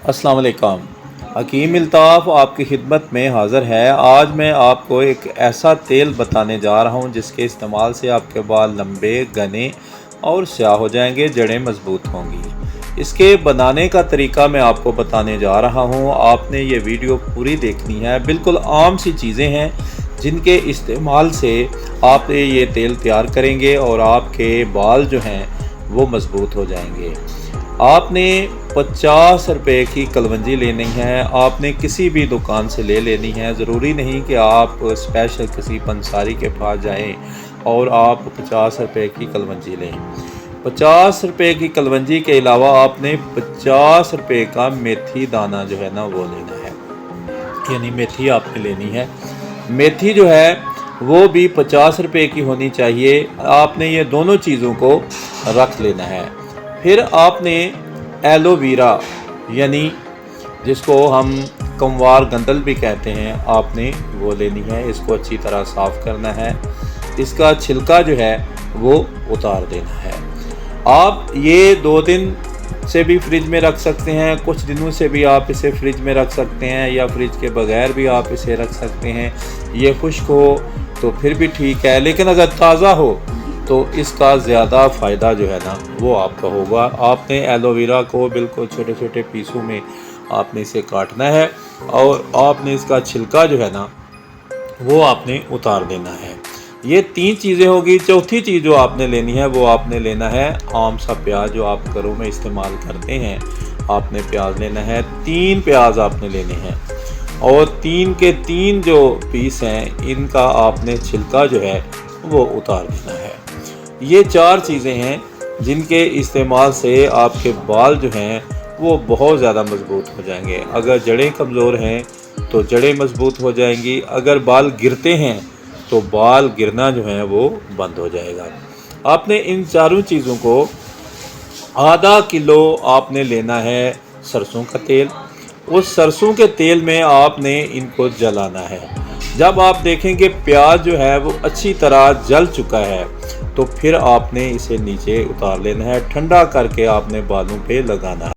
अस्सलाम वालेकुम। हकीम अल्ताफ़ आपकी खिदमत में हाज़िर है। आज मैं आपको एक ऐसा तेल बताने जा रहा हूँ जिसके इस्तेमाल से आपके बाल लंबे, घने और स्याह हो जाएंगे, जड़ें मज़बूत होंगी। इसके बनाने का तरीका मैं आपको बताने जा रहा हूँ। आपने ये वीडियो पूरी देखनी है। बिल्कुल आम सी चीज़ें हैं जिनके इस्तेमाल से आप ये तेल तैयार करेंगे और आपके बाल जो हैं वो मज़बूत हो जाएंगे। आपने 50 रुपए की कलवंजी लेनी है। आपने किसी भी दुकान से ले लेनी है। ज़रूरी नहीं कि आप स्पेशल किसी पंसारी के पास जाएं और आप 50 रुपए की कलवंजी लें। 50 रुपए की कलवंजी के अलावा आपने 50 रुपए का मेथी दाना जो है ना वो लेना है, यानी मेथी आपने लेनी है। मेथी जो है वो भी 50 रुपए की होनी चाहिए। आपने ये दोनों चीज़ों को रख लेना है। फिर आपने एलोवेरा, यानी जिसको हम कमवार गंदल भी कहते हैं, आपने वो लेनी है। इसको अच्छी तरह साफ़ करना है। इसका छिलका जो है वो उतार देना है। आप ये 2 दिन से भी फ्रिज में रख सकते हैं, कुछ दिनों से भी आप इसे फ्रिज में रख सकते हैं, या फ्रिज के बगैर भी आप इसे रख सकते हैं। ये खुश्क हो तो फिर भी ठीक है, लेकिन अगर ताज़ा हो तो इसका ज़्यादा फ़ायदा जो है ना वो आपका होगा। आपने एलोवेरा को बिल्कुल छोटे छोटे पीसों में आपने इसे काटना है और आपने इसका छिलका जो है ना वो आपने उतार देना है। ये 3 चीज़ें होगी। चौथी चीज़ जो आपने लेनी है वो आपने लेना है आम सा प्याज, जो आप घरों में इस्तेमाल करते हैं। आपने प्याज लेना है, 3 प्याज आपने लेने हैं और 3 के 3 जो पीस हैं इनका आपने छिलका जो है वो उतार देना है। ये 4 चीज़ें हैं जिनके इस्तेमाल से आपके बाल जो हैं वो बहुत ज़्यादा मज़बूत हो जाएंगे। अगर जड़ें कमज़ोर हैं तो जड़ें मज़बूत हो जाएंगी। अगर बाल गिरते हैं तो बाल गिरना जो है वो बंद हो जाएगा। आपने इन चारों चीज़ों को आधा किलो आपने लेना है सरसों का तेल। उस सरसों के तेल में आपने इनको जलाना है। जब आप देखेंगे प्याज जो है वो अच्छी तरह जल चुका है तो फिर आपने इसे नीचे उतार लेना है। ठंडा करके आपने बालों पे लगाना है।